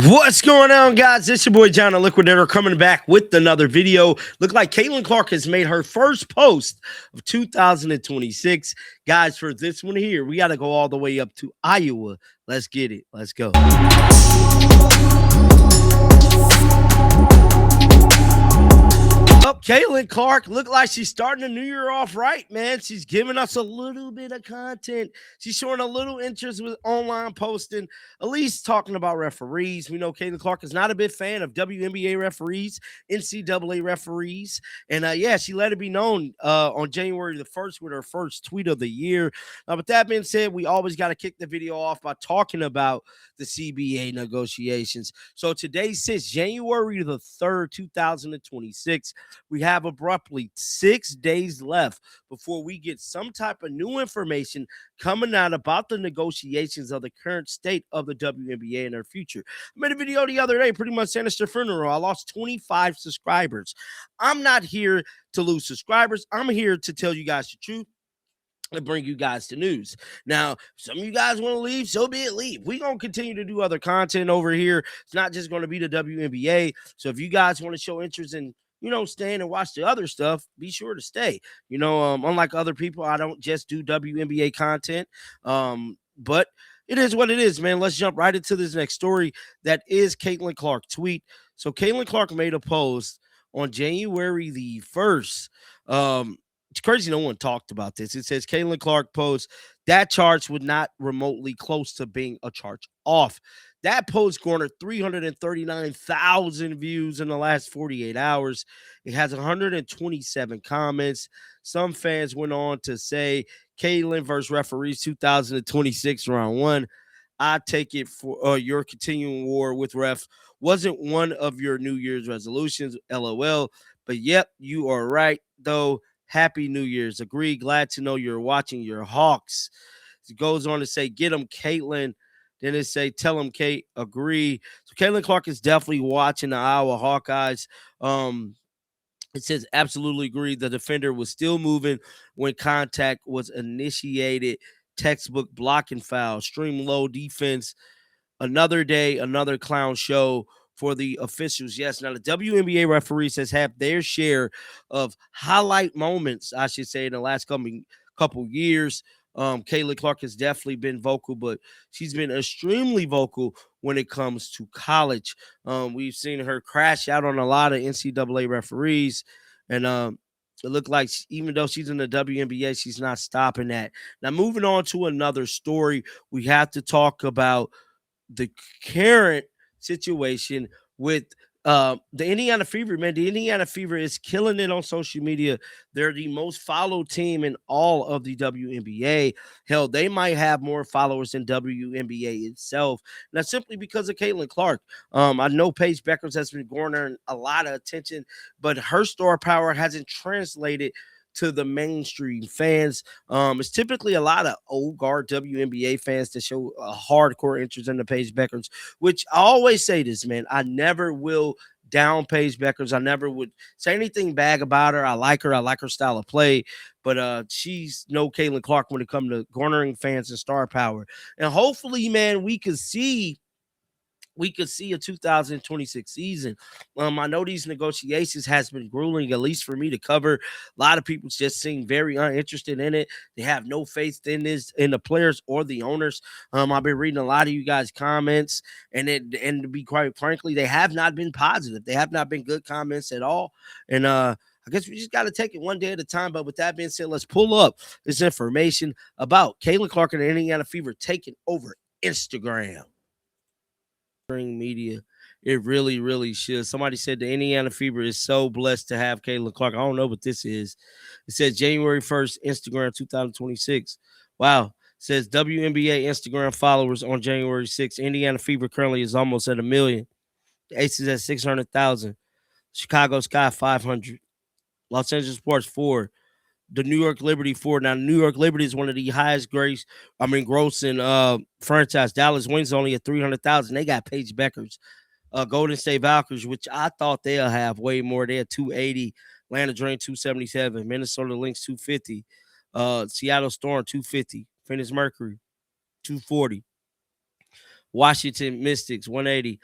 What's going on, guys? It's your boy John the Liquidator coming back with another video. Look like Caitlyn Clark has made her first post of 2026. Guys, for this one here, we got to go all the way up to Iowa. Let's get it. Let's go. Caitlyn Clark looked like she's starting the new year off right, man. She's giving us a little bit of content. She's showing a little interest with online posting, at least talking about referees. We know Caitlyn Clark is not a big fan of WNBA referees, NCAA referees. And yeah, she let it be known on January the 1st with her first tweet of the year. With that being said, we always got to kick the video off by talking about the CBA negotiations. So today, since January the 3rd, 2026, we have abruptly 6 days left before we get some type of new information coming out about the negotiations of the current state of the WNBA and their future. I made a video the other day, pretty much saying it's their funeral. I lost 25 subscribers. I'm not here to lose subscribers. I'm here to tell you guys the truth and bring you guys the news. Now, some of you guys want to leave, so be it, leave. We're going to continue to do other content over here. It's not just going to be the WNBA. So if you guys want to show interest in staying and watch the other stuff, be sure to stay. Unlike other people, I don't just do WNBA content. But it is what it is, man. Let's jump right into this next story. That is Caitlyn Clark tweet. So Caitlyn Clark made a post on January the 1st. It's crazy no one talked about this. It says Caitlyn Clark post, that charge would not remotely close to being a charge off. That post garnered 339,000 views in the last 48 hours. It has 127 comments. Some fans went on to say, Caitlyn versus referees 2026 round one. I take it for your continuing war with refs wasn't one of your New Year's resolutions, LOL. But yep, you are right, though. Happy New Year's. Agree. Glad to know you're watching your Hawks. It goes on to say, get them, Caitlyn. Then it say, tell them, Kate, agree. So Caitlyn Clark is definitely watching the Iowa Hawkeyes. It says, absolutely agree. The defender was still moving when contact was initiated. Textbook blocking foul. Stream low defense. Another day, another clown show for the officials. Yes, now the WNBA referees has had their share of highlight moments, I should say, in the last couple years. Caitlyn Clark has definitely been vocal, but she's been extremely vocal when it comes to college. We've seen her crash out on a lot of NCAA referees, and it looked like even though she's in the WNBA, she's not stopping that. Now, moving on to another story, we have to talk about the current situation with the Indiana Fever, man. The Indiana Fever is killing it on social media. They're the most followed team in all of the WNBA. Hell, they might have more followers than WNBA itself. Now, simply because of Caitlyn Clark. I know Paige Beckers has been garnering a lot of attention, but her star power hasn't translated to the mainstream fans. It's typically a lot of old guard WNBA fans that show a hardcore interest in the Paige Beckers, which I always say this, man. I never will down Paige Beckers. I never would say anything bad about her. I like her. I like her style of play, but she's no Caitlyn Clark when it comes to garnering fans and star power. And hopefully, man, we could see a 2026 season. I know these negotiations has been grueling, at least for me to cover. A lot of people just seem very uninterested in it. They have no faith in the players or the owners. I've been reading a lot of you guys' comments, and to be quite frankly, they have not been positive. They have not been good comments at all. And I guess we just got to take it one day at a time. But with that being said, let's pull up this information about Caitlyn Clark and the Indiana Fever taking over Instagram. Media, it really should. Somebody said the Indiana Fever is so blessed to have Caitlyn Clark. I don't know what this is. It says January 1st, Instagram 2026. Wow. It says WNBA Instagram followers on January 6th. Indiana Fever currently is almost at 1 million. The Aces at 600,000. Chicago Sky 500. Los Angeles Sports 4. The New York Liberty 4. Now, New York Liberty is one of the highest grossing franchise. Dallas Wings only at 300,000. They got Paige Beckers. Golden State Valkyries, which I thought they'll have way more. They had 280. Atlanta Dream 277. Minnesota Lynx 250. Seattle Storm 250. Phoenix Mercury 240. Washington Mystics 180.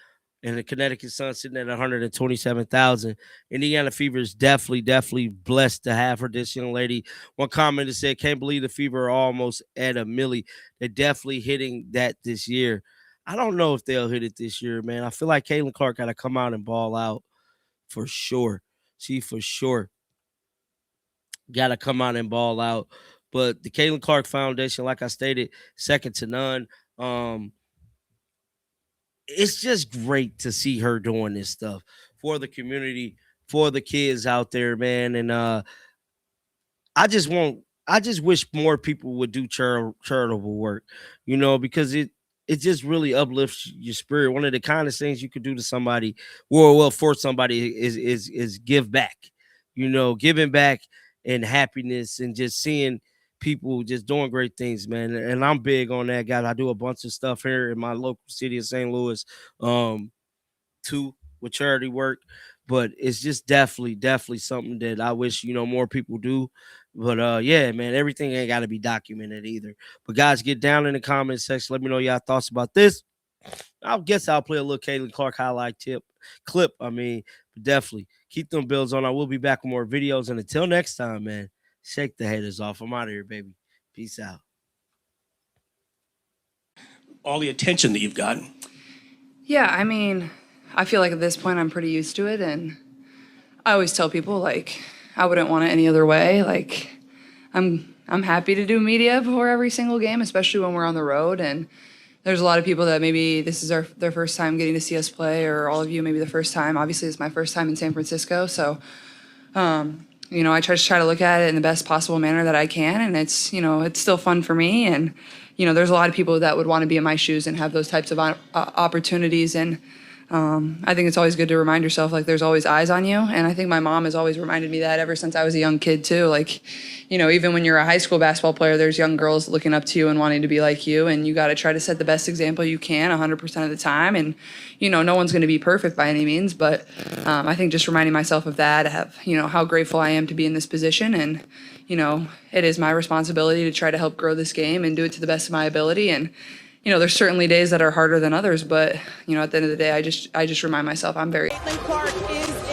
and the Connecticut Sun sitting at 127,000. Indiana Fever is definitely blessed to have her. This young lady, one commenter said, "Can't believe the Fever are almost at a milli." They're definitely hitting that this year. I don't know if they'll hit it this year, man. I feel like Caitlyn Clark got to come out and ball out for sure. She for sure got to come out and ball out. But the Caitlyn Clark Foundation, like I stated, second to none. It's just great to see her doing this stuff for the community, for the kids out there, man. And I just wish more people would do charitable work, because it just really uplifts your spirit. One of the kindest things you could do to somebody, well, for somebody is give back, giving back and happiness and just seeing people just doing great things, man. And I'm big on that, guys. I do a bunch of stuff here in my local city of St. Louis, too, with charity work. But it's just definitely something that I wish, more people do. But yeah, man, everything ain't got to be documented either. But guys, get down in the comment section. Let me know y'all thoughts about this. I guess I'll play a little Caitlyn Clark highlight clip. But definitely keep them bills on. I will be back with more videos. And until next time, man, shake the haters off. I'm out of here, baby. Peace out. All the attention that you've gotten. Yeah, I feel like at this point I'm pretty used to it, and I always tell people, like, I wouldn't want it any other way. Like, I'm happy to do media before every single game, especially when we're on the road. And there's a lot of people that maybe this is their first time getting to see us play, or all of you maybe the first time. Obviously, it's my first time in San Francisco, so I try to look at it in the best possible manner that I can, and it's still fun for me. And there's a lot of people that would want to be in my shoes and have those types of opportunities. And I think it's always good to remind yourself, like, there's always eyes on you. And I think my mom has always reminded me that ever since I was a young kid too. Like, even when you're a high school basketball player, there's young girls looking up to you and wanting to be like you. And you got to try to set the best example you can 100% of the time. And, no one's going to be perfect by any means. But I think just reminding myself of that, how grateful I am to be in this position. And, it is my responsibility to try to help grow this game and do it to the best of my ability. And, there's certainly days that are harder than others, but, at the end of the day, I just remind myself I'm very... Caitlyn Clark is